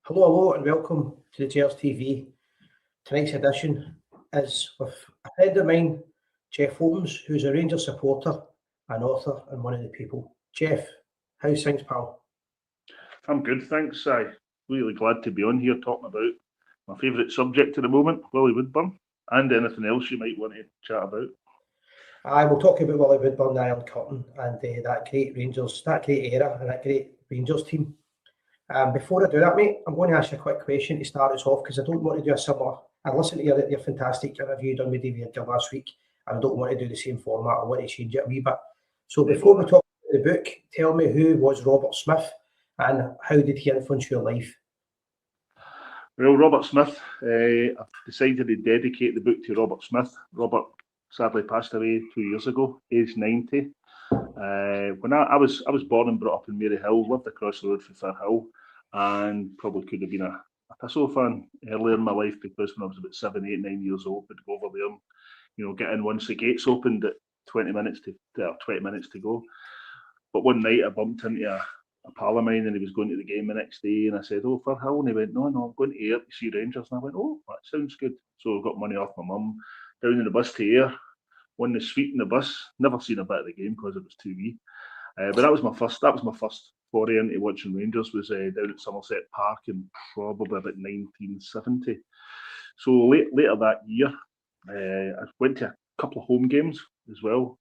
Hello, and welcome to the Gers TV. Tonight's edition is with a friend of mine, Jeff Holmes, who's a Rangers supporter, an author, and one of the people. Jeff, how's things, pal? I'm good, thanks. Really glad to be on here talking about my favourite subject at the moment, Willie Woodburn, and anything else you might want to chat about. I will talk about Willie Woodburn, the Iron Curtain, and that great Rangers, that great era, and that great Rangers team. Before I do that, mate, I'm going to ask you a quick question to start us off, because I don't want to do a similar. I listened to your fantastic interview you done with David Edgar last week, and I don't want to do the same format. I want to change it a wee bit. So before we talk about the book, tell me, who was Robert Smith, and how did he influence your life? Well, Robert Smith, I've decided to dedicate the book to Robert Smith. Robert sadly passed away 2 years ago, aged 90. When I was born and brought up in Maryhill, lived across the road from Firhill, and probably could have been a Thistle fan earlier in my life, because when I was about 7, 8, 9 years old, I'd go over there and get in once the gates opened at 20 minutes to go. But one night I bumped into a pal of mine, and he was going to the game the next day, and I said, "Oh, Firhill," and he went, "No, I'm going to Ayr to see Rangers." And I went, "Oh, that sounds good." So I got money off my mum, down in the bus to Ayr, won the suite in the bus. Never seen a bit of the game because it was too wee. But that was my first foray into watching Rangers, was down at Somerset Park in probably about 1970. So later that year, I went to a couple of home games as well.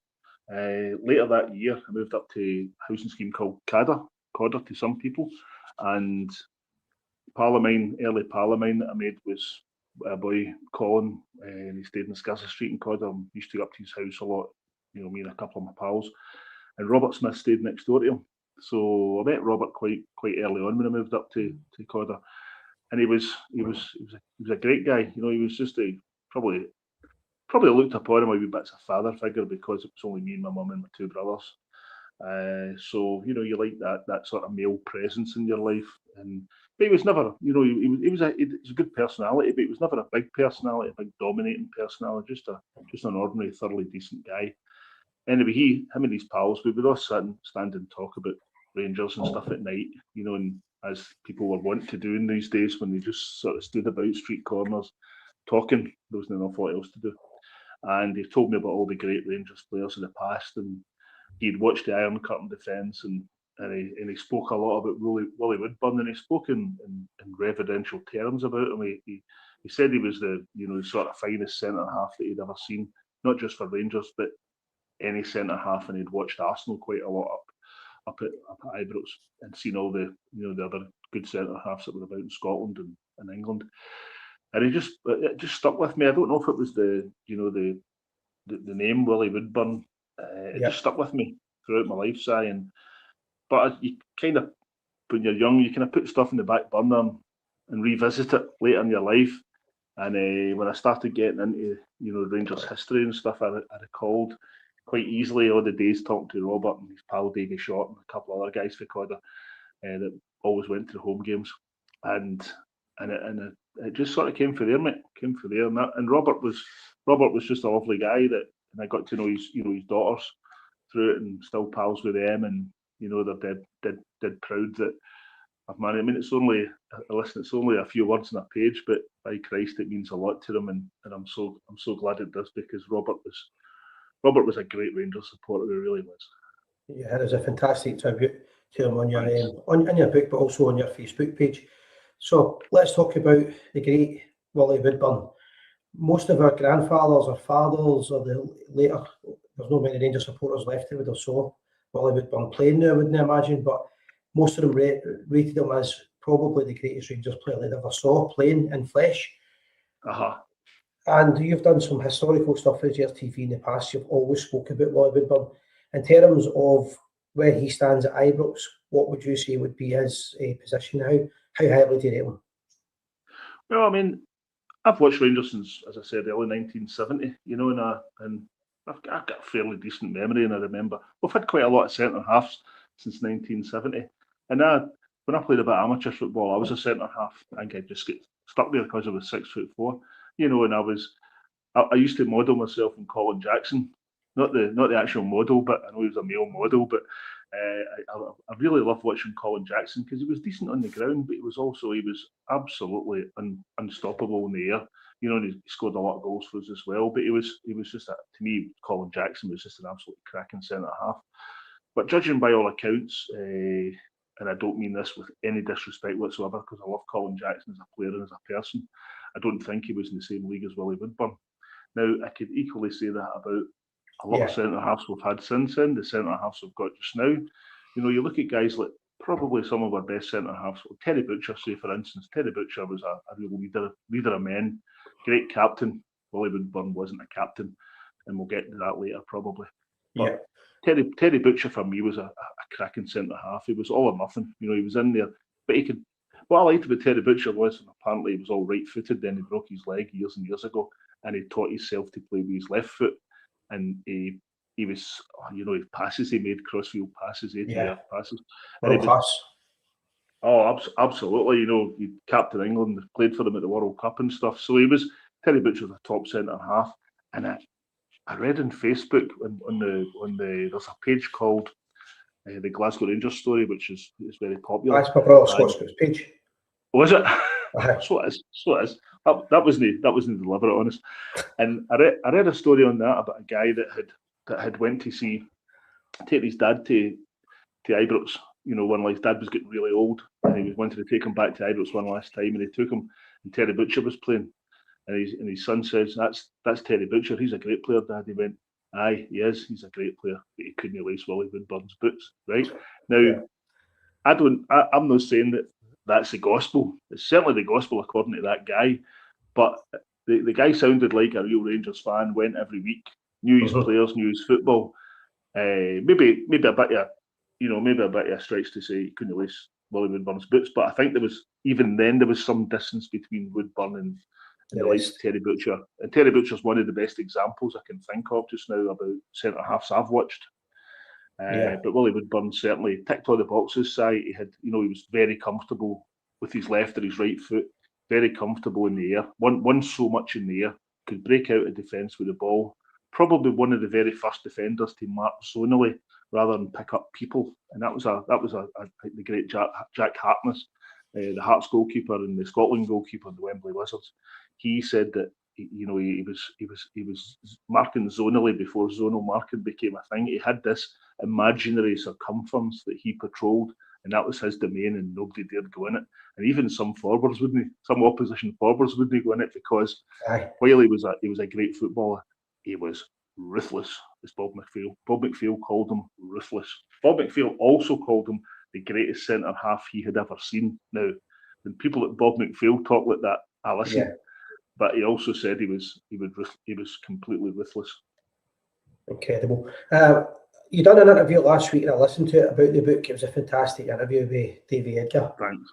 Later that year, I moved up to a housing scheme called Codder to some people, and early pal of mine that I made was a boy, Colin, and he stayed in Scarcer Street in Codder. I used to go up to his house a lot, me and a couple of my pals. And Robert Smith stayed next door to him. So I met Robert quite early on when I moved up to Codder. And he was a great guy. He was just probably looked upon him a wee bit as a father figure, because it was only me and my mum and my two brothers. So you like that sort of male presence in your life. But he was never, he was a good personality, but he was never a big personality, a big dominating personality. Just an ordinary, thoroughly decent guy. Anyway, him and his pals, we would all stand and talk about Rangers and stuff at night, and as people were wont to do in these days, when they just sort of stood about street corners talking. There wasn't an awful lot else to do. And he told me about all the great Rangers players of the past, and he'd watched the Iron Curtain defence, and he spoke a lot about Willie Woodburn, and he spoke in reverential terms about him. He said he was the sort of finest centre half that he'd ever seen, not just for Rangers, but any centre half, and he'd watched Arsenal quite a lot up at Ibrox, and seen all the the other good centre halves that were about in Scotland and England. And it just stuck with me. I don't know if it was the name Willie Woodburn. It just stuck with me throughout my life, but you kind of, when you're young, you kind of put stuff in the back burner and revisit it later in your life. And when I started getting into Rangers history and stuff, I recalled quite easily all the days talking to Robert and his pal Davy Short and a couple of other guys for Codder that always went to the home games, and it just sort of came from there, mate. Came from there, and Robert was just a lovely guy, and I got to know his daughters through it, and still pals with them, and they're dead proud that I've married. I mean, it's only a few words on a page, but by Christ, it means a lot to them, and I'm so glad it does, because Robert was a great Rangers supporter. He really was. Yeah, there's a fantastic tribute to him on your book, but also on your Facebook page. So let's talk about the great Willie Woodburn. Most of our grandfathers or fathers, or the later, there's not many Rangers supporters left who would have saw Willie Woodburn playing now, I wouldn't imagine, but most of them rated him as probably the greatest Rangers player they ever saw playing in flesh. And you've done some historical stuff for Gers TV in the past. You've always spoke about Willie Woodburn. In terms of where he stands at Ibrox, what would you say would be his position? How highly do you rate him? Well, I mean, I've watched Rangers since, as I said, early 1970, and I've got a fairly decent memory, and I remember we've had quite a lot of centre halves since 1970. And when I played a bit of amateur football, I was a centre half. I think I just get stuck there because I was 6'4", and I used to model myself on Colin Jackson, not the actual model, but I know he was a male model, but I really loved watching Colin Jackson because he was decent on the ground, but he was absolutely unstoppable in the air. You know, and he scored a lot of goals for us as well. But he was just to me, Colin Jackson was just an absolutely cracking centre half. But judging by all accounts, and I don't mean this with any disrespect whatsoever, because I love Colin Jackson as a player and as a person, I don't think he was in the same league as Willie Woodburn. Now, I could equally say that about a lot of centre halves we've had since then, the centre halves we've got just now. You know, you look at guys like probably some of our best centre halves. Terry Butcher, say for instance, Terry Butcher was a real leader of men, great captain. Willie Woodburn wasn't a captain, and we'll get to that later probably. But Terry Butcher for me was a cracking centre half. He was all or nothing. You know, he was in there, but he could. What I liked about Terry Butcher was, and apparently he was all right-footed. Then he broke his leg years and years ago, and he taught himself to play with his left foot. And he was, you know, his passes he made, crossfield passes, 80-yard passes. World class. Absolutely. You know, he captained England, played for them at the World Cup and stuff. So Terry Butcher was a top centre half. And I read on Facebook on the there's a page called the Glasgow Rangers Story, which is very popular. That's my brother Scott's page. Was it? So it is. That wasn't deliberate, honest. And I read a story on that about a guy that had went to take his dad to Ibrox. You know, when his dad was getting really old, and he wanted to take him back to Ibrox one last time, and he took him, and Terry Butcher was playing, and his son says, "That's Terry Butcher. He's a great player, Dad." He went, "Aye, he is. He's a great player, but he couldn't lace Willie Woodburn's boots." Right now, I'm not saying that that's the gospel. It's certainly the gospel according to that guy. But the guy sounded like a real Rangers fan, went every week, knew his players, knew his football. Maybe a bit of a stretch to say he couldn't lace Willie Woodburn's boots. But I think there was some distance between Woodburn and the likes of Terry Butcher. And Terry Butcher's one of the best examples I can think of just now about centre halves I've watched. But Willie Woodburn certainly ticked all the boxes. He was very comfortable with his left or his right foot, very comfortable in the air. Won so much in the air, could break out a defence with the ball. Probably one of the very first defenders to mark zonally rather than pick up people, and that was the great Jack Harkness, the Hearts goalkeeper and the Scotland goalkeeper, the Wembley Wizards. He said that he was marking zonally before zonal marking became a thing. He had this imaginary circumference that he patrolled, and that was his domain, and nobody dared go in it. And even some opposition forwards wouldn't go in it, because while he was a great footballer, he was ruthless, as Bob McPhail. Bob McPhail called him ruthless. Bob McPhail also called him the greatest centre half he had ever seen. Now, when people like Bob McPhail talk like that, I listen. Yeah. But he also said he was completely ruthless. Incredible. You done an interview last week, and I listened to it about the book. It was a fantastic interview with Davy Edgar. Thanks.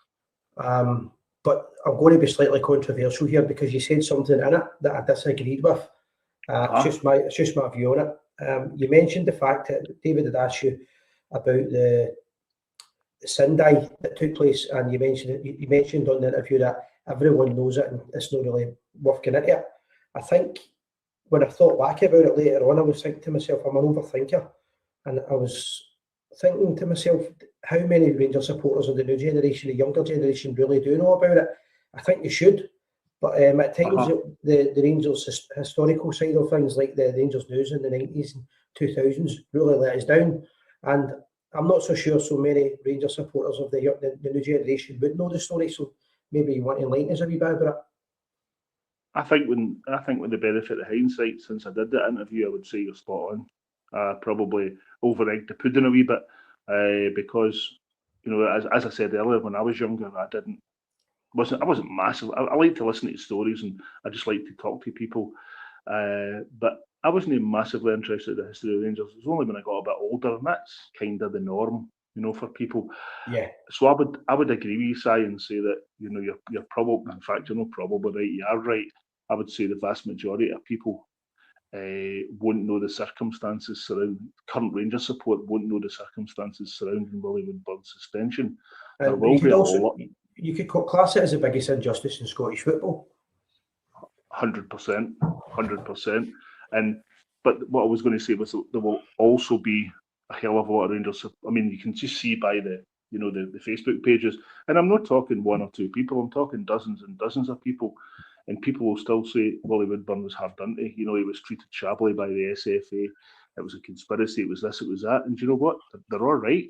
But I'm going to be slightly controversial here, because you said something in it that I disagreed with. It's just my view on it. You mentioned the fact that David had asked you about the Sindai that took place, and you mentioned on the interview that everyone knows it and it's not really worth getting into it. I think when I thought back about it later on, I was thinking to myself, I'm an overthinker, and I was thinking to myself, how many Rangers supporters of the new generation, the younger generation, really do know about it? I think they should, but at times the Rangers historical side of things, like the Rangers news in the 90s and 2000s, really let us down. And I'm not so sure so many Rangers supporters of the new generation would know the story. So maybe you want to enlighten us a wee bit about it. I think when the benefit of hindsight, since I did that interview, I would say you're spot on. Probably over-egged the pudding a wee bit, because, you know, as I said earlier, when I was younger, I wasn't massive. I like to listen to stories, and I just like to talk to people, but I wasn't even massively interested in the history of the Rangers. It was only when I got a bit older, and that's kind of the norm, you know, for people. Yeah. So I would agree with you, Si, and say that, you know, you're probably, in fact, you're not probably right. You are right. I would say the vast majority of people won't know the circumstances surrounding current Rangers support. Won't know the circumstances surrounding Willie Woodburn's suspension. You could class it as the biggest injustice in Scottish football. 100%. And But what I was going to say was that there will also be a hell of a lot of Rangers. I mean, you can just see by the Facebook pages, and I'm not talking one or two people. I'm talking dozens and dozens of people, and people will still say Willie Woodburn was hard done to. He was treated shabbily by the SFA. It was a conspiracy. It was this. It was that. And you know what? They're all right.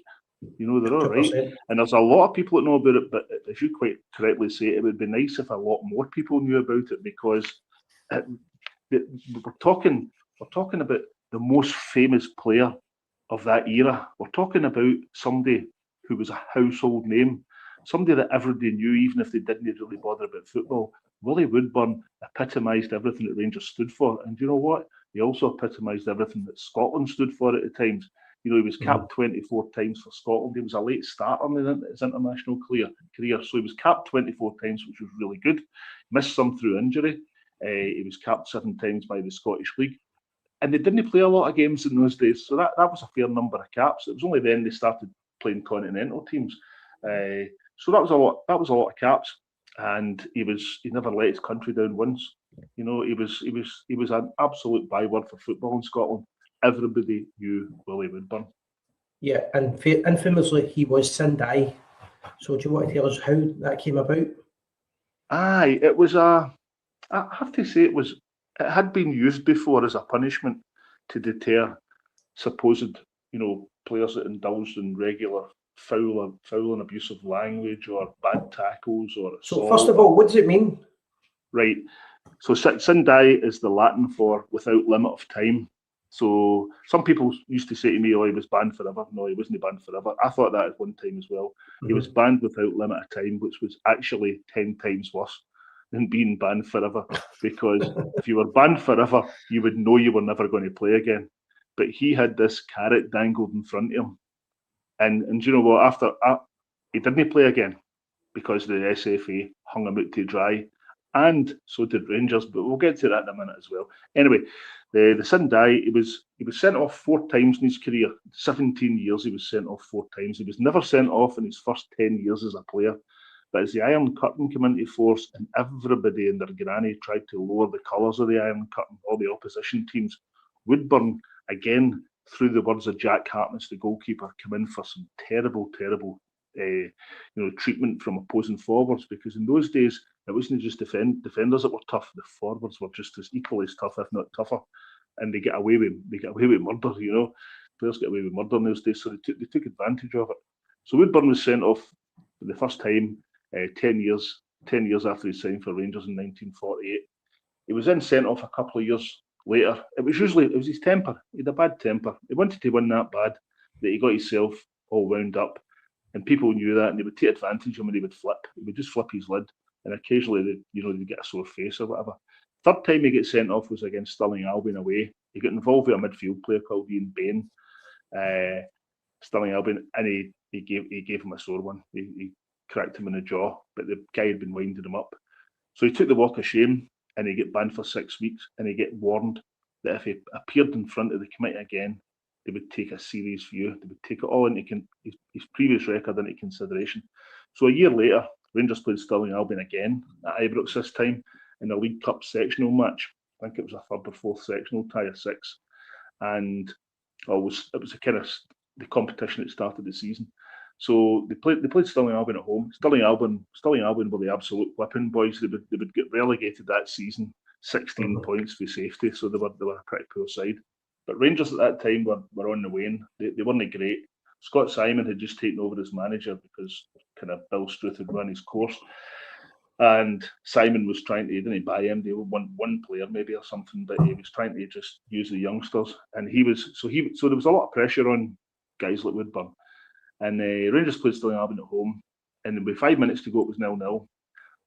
They're all right. 100%. And there's a lot of people that know about it. But as you quite correctly say, it would be nice if a lot more people knew about it, because we're talking about the most famous player of that era. We're talking about somebody who was a household name, somebody that everybody knew, even if they didn't really bother about football. Willie Woodburn epitomised everything that Rangers stood for. And you know what? He also epitomised everything that Scotland stood for at the times. He was capped 24 times for Scotland. He was a late starter in his international career. So he was capped 24 times, which was really good. Missed some through injury. He was capped 7 times by the Scottish League. And they didn't play a lot of games in those days. So that was a fair number of caps. It was only then they started playing continental teams. So that was a lot of caps. And he never let his country down once. He was an absolute byword for football in Scotland. Everybody knew Willie Woodburn. Yeah, and infamously he was Sindai. So do you want to tell us how that came about? Aye, it was I have to say it had been used before as a punishment to deter supposed, players that indulged in regular foul and abusive language or bad tackles or assault. So first of all, what does it mean? Right. So Sindai is the Latin for without limit of time. So some people used to say to me, "Oh, he was banned forever." No, he wasn't banned forever. I thought that at one time as well. Mm-hmm. He was banned without limit of time, which was actually 10 times worse than being banned forever. Because if you were banned forever, you would know you were never going to play again. But he had this carrot dangled in front of him, and you know what? After he didn't play again because the SFA hung him out to dry. And so did Rangers, but we'll get to that in a minute as well. Anyway, the Sindai, he was sent off 4 times in his career. 17 years he was sent off 4 times. He was never sent off in his first 10 years as a player. But as the Iron Curtain came into force and everybody and their granny tried to lower the colours of the Iron Curtain, all the opposition teams, Woodburn, again, through the words of Jack Hartness, the goalkeeper, came in for some terrible treatment from opposing forwards, because in those days it wasn't just defenders that were tough; the forwards were just as equally as tough, if not tougher, and they get away with murder. Players get away with murder in those days, so they took advantage of it. So Woodburn was sent off for the first time 10 years after he signed for Rangers in 1948. He was then sent off a couple of years later. It was his temper. He had a bad temper. He wanted to win that bad that he got himself all wound up. And people knew that, and they would take advantage of him, and he would flip. He would just flip his lid, and occasionally they'd get a sore face or whatever. Third time he got sent off was against Stirling Albion away. He got involved with a midfield player called Ian Bain, Stirling Albion, and he gave him a sore one. He cracked him in the jaw, but the guy had been winding him up. So he took the walk of shame, and he got banned for 6 weeks, and he get warned that if he appeared in front of the committee again, they would take a serious view. They would take it all into his previous record into consideration. So a year later, Rangers played Stirling Albion again at Ibrox this time in a League Cup sectional match. I think it was a third or fourth sectional tie of 6, and it was a kind of the competition that started the season. So they played Stirling Albion at home. Stirling Albion were the absolute whipping boys. They would get relegated that season, 16 points for safety. So they were a pretty poor side. But Rangers at that time were on the wane. They weren't great. Scott Simon had just taken over as manager because kind of Bill Struth had run his course. And Simon was trying to, he didn't buy him, they want one player maybe or something, but he was trying to just use the youngsters. And so there was a lot of pressure on guys like Woodburn. And Rangers played Stirling Albion at home. And with 5 minutes to go, it was 0-0.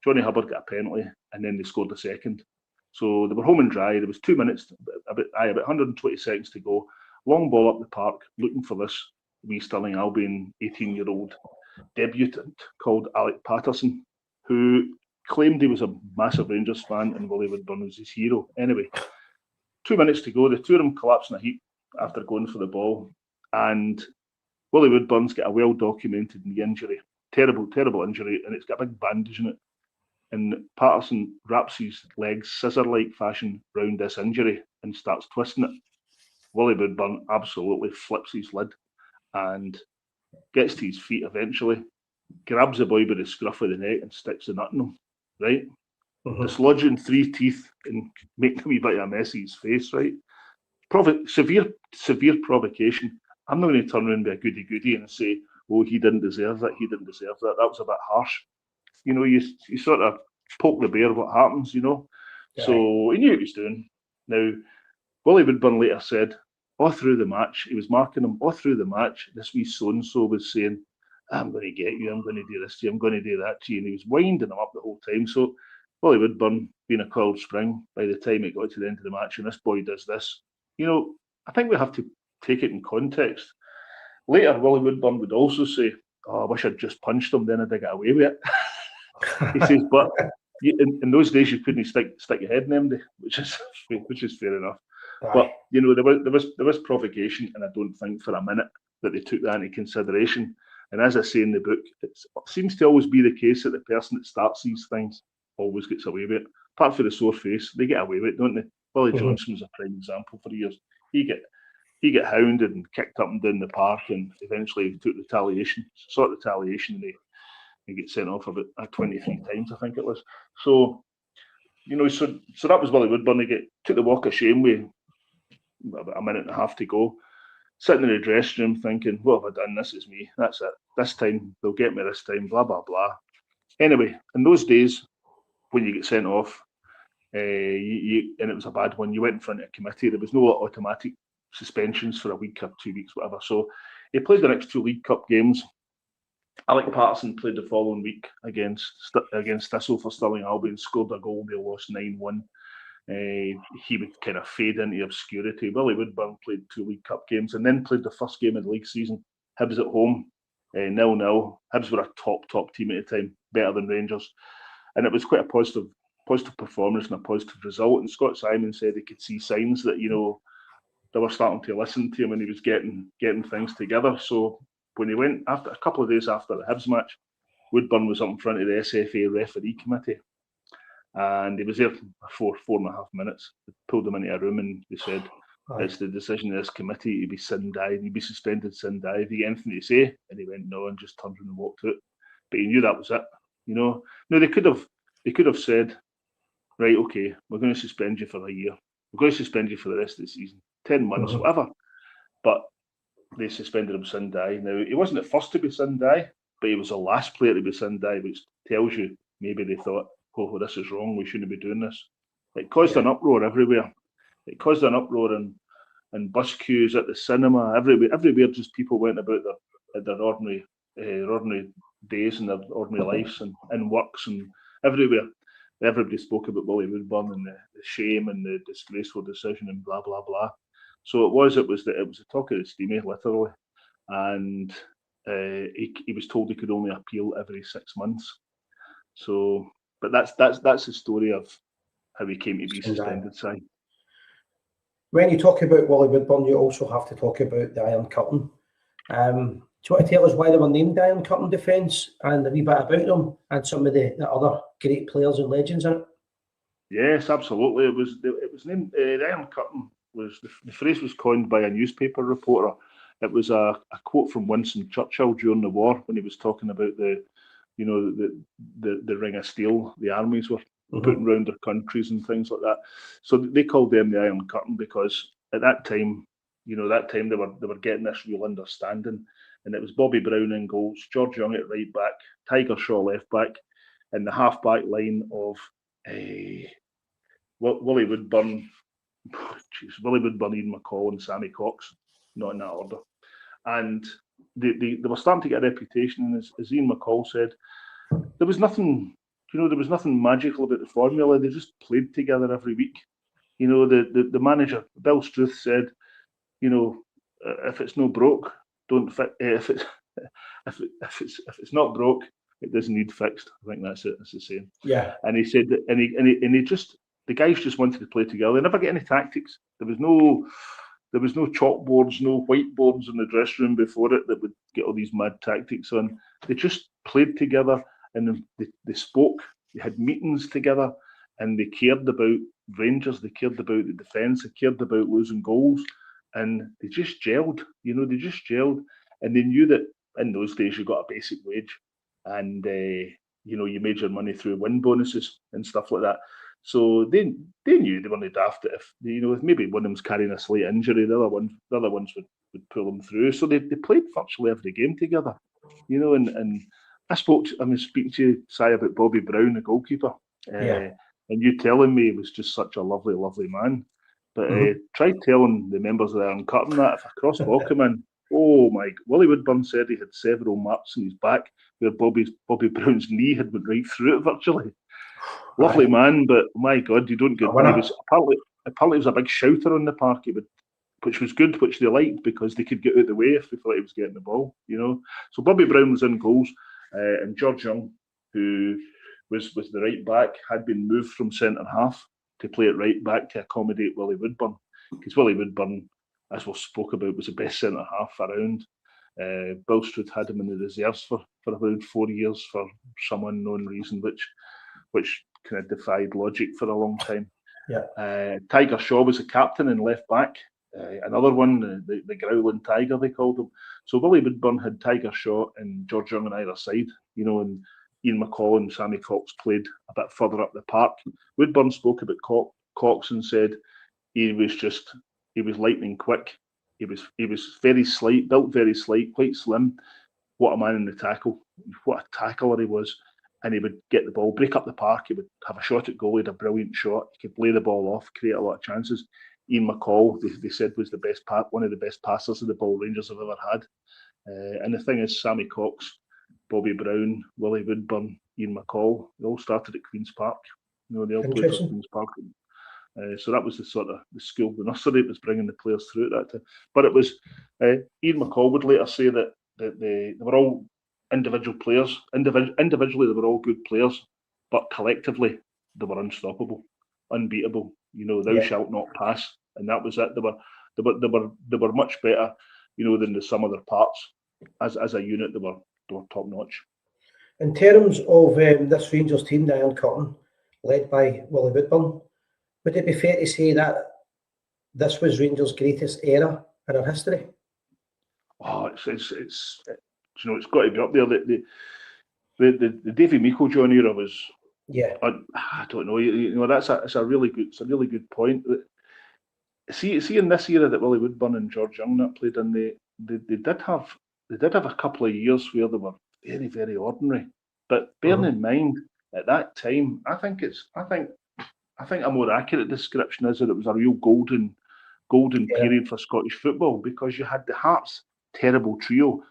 Johnny Hubbard got a penalty, and then they scored a second. So they were home and dry. There was 2 minutes, about 120 seconds to go. Long ball up the park, looking for this wee Stirling Albion 18-year-old debutant called Alec Patterson, who claimed he was a massive Rangers fan and Willie Woodburn was his hero. Anyway, 2 minutes to go. The two of them collapsed in a heap after going for the ball. And Willie Woodburn's got a well-documented knee injury. Terrible, terrible injury, and it's got a big bandage in it. And Patterson wraps his legs scissor-like fashion round this injury and starts twisting it. Willie Woodburn absolutely flips his lid and gets to his feet eventually, grabs the boy by the scruff of the neck and sticks the nut in him, right? Dislodging 3 teeth and making a wee bit of a mess of his face, right? Severe provocation. I'm not going to turn around and be a goody-goody and say, oh, he didn't deserve that, he didn't deserve that. That was a bit harsh. You know, you sort of poke the bear what happens, you know. Yeah. So he knew what he was doing. Now, Willie Woodburn later said, all through the match, he was marking him all through the match, this wee so-and-so was saying, I'm going to get you, I'm going to do this to you, I'm going to do that to you. And he was winding him up the whole time. So Willie Woodburn, being a coiled spring, by the time it got to the end of the match, and this boy does this, you know, I think we have to take it in context. Later, Willie Woodburn would also say, oh, I wish I'd just punched him, then I'd get away with it. He says, but in those days, you couldn't stick your head in them, which is fair enough. Aye. But, you know, there was provocation, and I don't think for a minute that they took that into consideration. And as I say in the book, it seems to always be the case that the person that starts these things always gets away with it. Apart from the sore face, they get away with it, don't they? Willie Johnson was a prime example for years. He get hounded and kicked up and down the park, and eventually took retaliation, and he gets sent off about 23 times, I think it was. So, you know, so that was Willie Woodburn. He took the walk of shame with about a minute and a half to go, sitting in the dressing room thinking, what have I done? This is me. That's it. This time, they'll get me this time, blah, blah, blah. Anyway, in those days, when you get sent off, and it was a bad one, you went in front of a committee. There was no automatic suspensions for a week or 2 weeks, whatever. So he played the next 2 League Cup games. Alec Patterson played the following week against Thistle for Stirling Albion, scored a goal, they lost 9-1. He would kind of fade into obscurity. Willie Woodburn played 2 League Cup games and then played the first game of the league season. Hibs at home, 0-0. Hibs were a top team at the time, better than Rangers. And it was quite a positive performance and a positive result. And Scott Simon said he could see signs that, you know, they were starting to listen to him and he was getting things together. So when he went, after a couple of days after the Hibs match, Woodburn was up in front of the SFA referee committee. And he was there for 4.5 minutes. They pulled him into a room and they said, it's the decision of this committee to be sin die, he'd be suspended sin die. Have you got anything to say? And he went, no, and just turned around and walked out. But he knew that was it, you know. No, they could have said, right, okay, we're going to suspend you for a year. We're going to suspend you for the rest of the season, 10 months, whatever. But they suspended him sin die. Now, he wasn't the first to be sin die, but he was the last player to be sin die, which tells you maybe they thought, oh, well, this is wrong, we shouldn't be doing this. It caused an uproar everywhere. It caused an uproar in bus queues, at the cinema, everywhere just people went about their ordinary days and their ordinary lives and works and everywhere. Everybody spoke about Willie Woodburn and the shame and the disgraceful decision and blah, blah, blah. So it was the talk of the steamy, literally. And he was told he could only appeal every 6 months. So, but that's the story of how he came to be suspended, Si. When you talk about Willie Woodburn, you also have to talk about the Iron Curtain. Do you want to tell us why they were named the Iron Curtain Defence and a wee bit about them and some of the other great players and legends in it? Yes, absolutely. It was named the Iron Curtain. The phrase was coined by a newspaper reporter. It was a quote from Winston Churchill during the war when he was talking about the ring of steel the armies were putting around their countries and things like that. So they called them the Iron Curtain because at that time, they were getting this real understanding. And it was Bobby Brown in goals, George Young at right back, Tiger Shaw left back, and the half back line of Willie Woodburn, Ian McCall, and Sammy Cox, not in that order. And they were starting to get a reputation. And as Ian McCall said, there was nothing magical about the formula. They just played together every week. You know, the manager, Bill Struth, said, you know, if it's no broke, don't fix. If it's not broke, it doesn't need fixed. I think that's it. That's the saying. Yeah. And he said that, and he just, the guys just wanted to play together. They never get any tactics. There was no chalkboards, no whiteboards in the dressing room before it that would get all these mad tactics on. They just played together and they spoke. They had meetings together and they cared about Rangers. They cared about the defence. They cared about losing goals. and they just gelled. They just gelled, and they knew that in those days you got a basic wage, and you made your money through win bonuses and stuff like that. So they knew they weren't daft if if maybe one of them was carrying a slight injury, the other ones would pull them through. So they played virtually every game together, and I was speaking to you, Si, about Bobby Brown, the goalkeeper, and you telling me he was just such a lovely, lovely man. But try telling the members of the Iron Curtain that if a crossbar came in, oh my! Willie Woodburn said he had several marks in his back where Bobby Brown's knee had went right through it virtually. Lovely man, but my God, you don't get. He was apparently he was a big shouter on the park. Which was good, which they liked because they could get out of the way if they thought he was getting the ball. So Bobby Brown was in goals, and George Young, who was the right back, had been moved from centre half to play at right back to accommodate Willie Woodburn, because Willie Woodburn, as we spoke about, was the best centre half around. Bulstrode had him in the reserves for about 4 years for some unknown reason, which kind of defied logic for a long time. Tiger Shaw was the captain and left back. Another one, the Growling Tiger, they called him. So Willie Woodburn had Tiger Shaw and George Young on either side, and Ian McCall and Sammy Cox played a bit further up the park. Woodburn spoke about Cox and said he was lightning quick. He was very slight, built very slight, quite slim. What a man in the tackle! What a tackler he was! And he would get the ball, break up the park. He would have a shot at goal. He had a brilliant shot. He could lay the ball off, create a lot of chances. Ian McCall, they said, was one of the best passers of the ball Rangers have ever had. And the thing is, Sammy Cox, Bobby Brown, Willie Woodburn, Ian McCall, they all started at Queen's Park. They all played for Queen's Park. So that was the sort of the school, the nursery that was bringing the players through at that time. But it was Ian McCall would later say that they were all individual players. Individually, they were all good players, but collectively, they were unstoppable, unbeatable. Thou shalt not pass, and that was it. They were much better, than the sum of their parts. As a unit, they were top notch. In terms of this Rangers team, the Iron Curtain, led by Willie Woodburn, would it be fair to say that this was Rangers' greatest era in our history? Oh, it's got to be up there. The Davy Meiklejohn era was. Yeah, I don't know. That's a really good point. See in this era that Willie Woodburn and George Young that played in, they did have a couple of years where they were very, very ordinary. But bearing in mind at that time, I think a more accurate description is that it was a real golden period for Scottish football, because you had the Hearts terrible trio,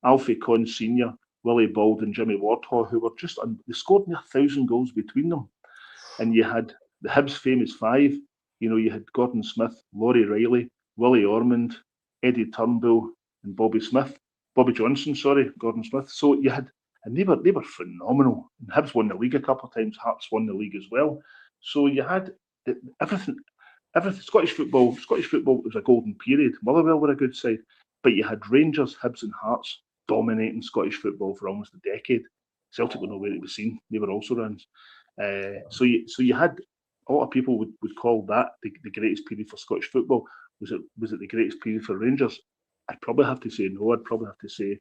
Alfie Conn Senior, Willie Bald and Jimmy Wardhaw, who were just they scored near 1,000 goals between them. And you had the Hibs famous five. You had Gordon Smith, Laurie Riley, Willie Ormond, Eddie Turnbull, and Bobby Johnson, Gordon Smith. So you had, and they were phenomenal. And Hibs won the league a couple of times. Hearts won the league as well. So you had everything. Scottish football was a golden period. Motherwell were a good side, but you had Rangers, Hibs, and Hearts dominating Scottish football for almost a decade. Celtic were nowhere to be seen. They were also runs. So you had a lot of people would call that the greatest period for Scottish football. Was it the greatest period for Rangers? I'd probably have to say no. I'd probably have to say,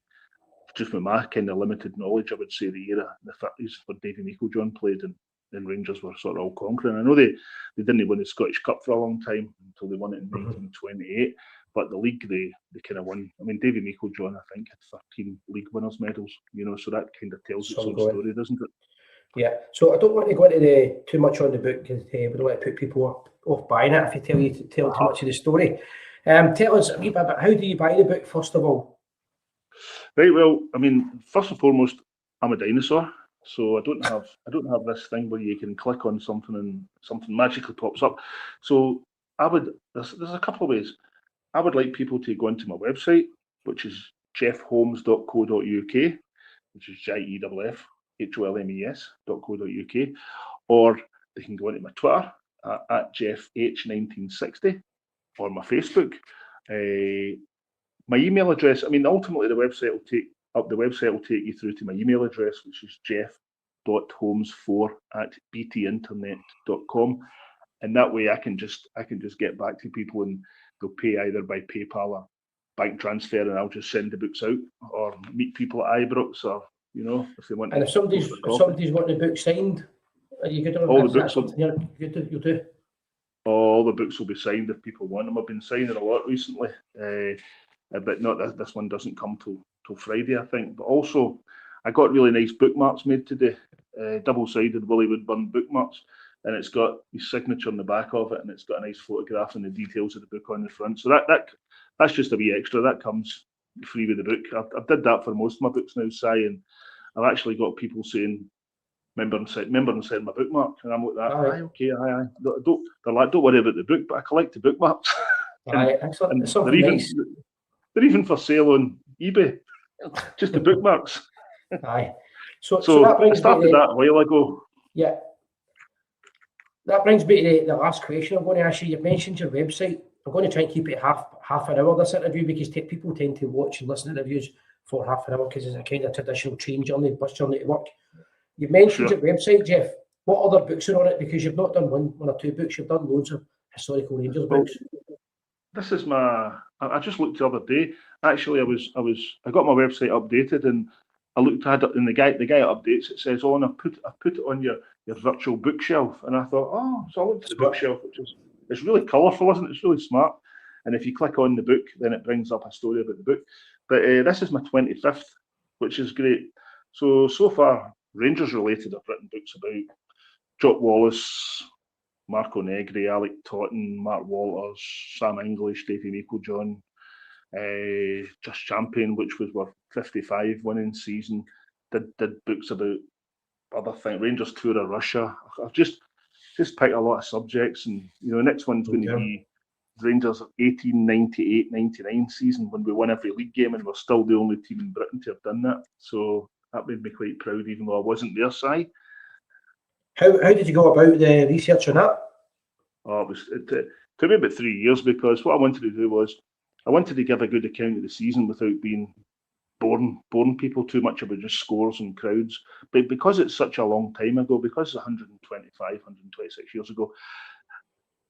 just with my kind of limited knowledge, I would say the era in the 30s where Davy Meiklejohn played and Rangers were sort of all conquering. I know they didn't win the Scottish Cup for a long time until they won it in 1928. But the league, they kind of won. I mean, Davy Meiklejohn, I think, had 13 league winners' medals, so that kind of tells its own story, doesn't it? Yeah. So I don't want to go into too much on the book, because we don't want to put people off buying it if you tell too much of the story. Tell us a wee bit about, how do you buy the book, first of all? Right, well, I mean, first and foremost, I'm a dinosaur. So I don't have this thing where you can click on something and something magically pops up. So there's a couple of ways. I would like people to go into my website, which is jeffholmes.co.uk, which is JEFFHOLMES.co.uk, or they can go into my Twitter at JeffH1960, or my Facebook. My email address, I mean, ultimately the website will take you through to my email address, which is jeff.holmes4@btinternet.com. And that way I can just get back to people and they'll pay either by PayPal or bank transfer, and I'll just send the books out, or meet people at Ibrox, or if they want. And if somebody's wanting the book signed, are you good on all the books? You'll do. All the books will be signed if people want them. I've been signing a lot recently, but not this one doesn't come till Friday, I think. But also, I got really nice bookmarks made today, double-sided Willie Woodburn bookmarks, and it's got his signature on the back of it, and it's got a nice photograph and the details of the book on the front. So that's just a wee extra. That comes free with the book. I've did that for most of my books now, Si, and I've actually got people saying, remember and send my bookmark, and I'm like that. Aye, okay, aye. They're like, don't worry about the book, but I collect the bookmarks. Aye, excellent. And they're even for sale on eBay. Just the bookmarks. Aye. So that brings I started that a while ago. Yeah. That brings me to the last question I'm going to ask you. You've mentioned your website. I'm going to try and keep it half an hour, this interview, because people tend to watch and listen to interviews for half an hour, because it's a kind of traditional train journey, bus journey to work. You've mentioned your website, Jeff. What other books are on it? Because you've not done one or two books, you've done loads of historical Rangers books. This is I just looked the other day. Actually, I got my website updated, and I looked at it, and the guy updates it, says, "Oh, and I put it on your virtual bookshelf." And I thought, so I looked at the bookshelf, it's really colourful, isn't it? It's really smart. And if you click on the book, then it brings up a story about the book. But this is my 25th, which is great. So far, Rangers related, I've written books about Jock Wallace, Marco Negri, Alec Totten, Mark Walters, Sam English, Davy Meiklejohn, Just Champion, which was worth 55 winning season. Did books about other things, Rangers tour of Russia. I've just picked a lot of subjects, and the next one's going to be Rangers 1898-99 season, when we won every league game, and we're still the only team in Britain to have done that. So that made me quite proud, even though I wasn't there, Si. How did you go about the research on that? It took me about 3 years, because what I wanted to do was I wanted to give a good account of the season without being boring people too much about just scores and crowds. But because it's such a long time ago, because it's 126 years ago,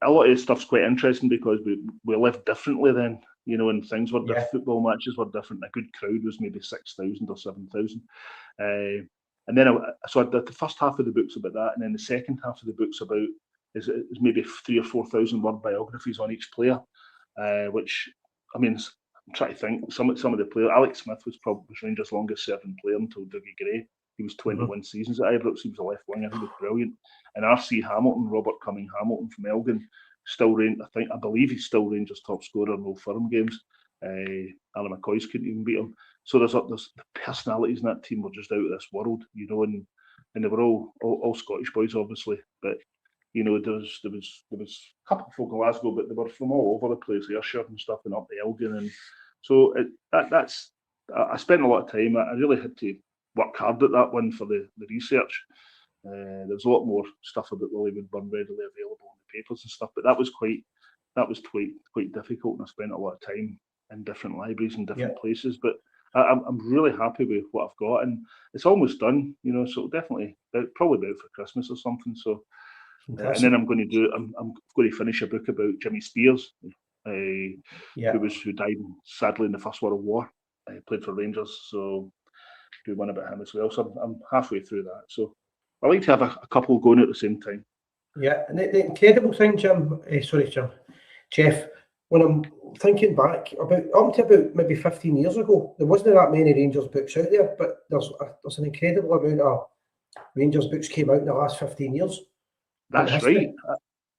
a lot of this stuff's quite interesting, because we lived differently then, and things were different. Football matches were different. A good crowd was maybe 6,000 or 7,000. And then I did the first half of the book's about that, and then the second half of the book's about is maybe 3,000 or 4,000 word biographies on each player, which, I mean, I'm trying to think. Some of the players. Alex Smith was probably Rangers' longest serving player until Dougie Gray. He was 21 seasons at Ibrox. He was a left winger. He was brilliant. And R.C. Hamilton, Robert Cumming Hamilton from Elgin, I believe he's still Rangers' top scorer in Old Firm games. Alan McCoy's couldn't even beat him. So there's the personalities in that team were just out of this world, and they were all Scottish boys, obviously. But there was a couple of folk in Glasgow, but they were from all over the place, Ayrshire and stuff, and up to Elgin. And so I spent a lot of time. I really had to work hard at that one for the research. There was a lot more stuff about Willie Woodburn readily available in the papers and stuff, but that was quite difficult, and I spent a lot of time in different libraries and different places. But I'm really happy with what I've got, and it's almost done. So definitely, probably about for Christmas or something. So. And then I'm going to finish a book about Jimmy Spears, who died sadly in the First World War. He played for Rangers, so do one about him as well. So I'm halfway through that. So I like to have a couple going at the same time. Yeah, and the incredible thing, Jeff, when I'm thinking back up to about maybe 15 years ago, there wasn't that many Rangers books out there, but there's an incredible amount of Rangers books came out in the last 15 years. That's right.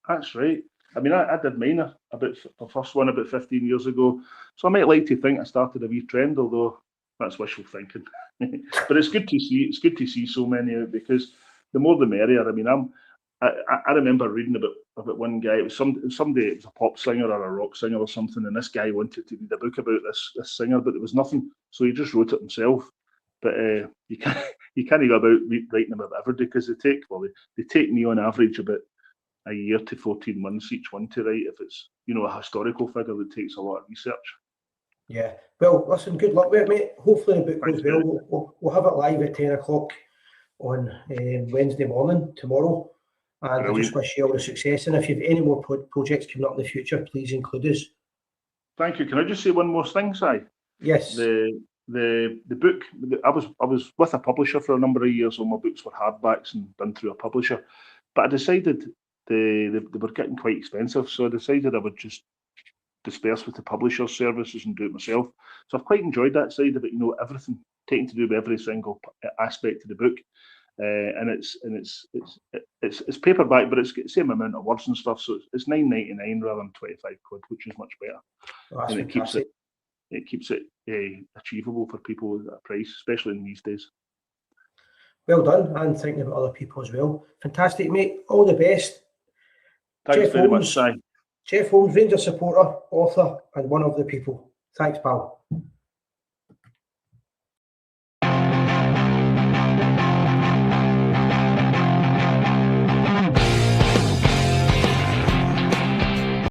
That's right. I mean, I did mine the first one about 15 years ago. So I might like to think I started a wee trend, although that's wishful thinking. But it's good to see. It's good to see so many out, because the more the merrier. I mean, I remember reading about one guy. It was somebody. It was a pop singer or a rock singer or something, and this guy wanted to read a book about this singer, but there was nothing, so he just wrote it himself. But you can't go about writing them about everybody, because they take me on average about a year to 14 months each one to write. If it's a historical figure that takes a lot of research. Yeah. Well, listen. Good luck with it, mate. Hopefully the book goes well. We'll have it live at 10 o'clock on Wednesday morning tomorrow, and I just wish you all the success. And if you have any more projects coming up in the future, please include us. Thank you. Can I just say one more thing, Si? Yes. The book. I was with a publisher for a number of years. All my books were hardbacks and done through a publisher, but I decided they were getting quite expensive, so I decided I would just disperse with the publisher's services and do it myself. So I've quite enjoyed that side of it. Everything taken to do with every single aspect of the book, and it's paperback, but it's got the same amount of words and stuff. So it's £9.99 rather than £25, which is much better. Oh, that's and fantastic. it keeps it achievable for people at that price, especially in these days. Well done, and thinking about other people as well. Fantastic, mate. All the best. Thanks Jeff very Holmes, much, Si. Jeff Holmes, Rangers supporter, author, and one of the people. Thanks, pal.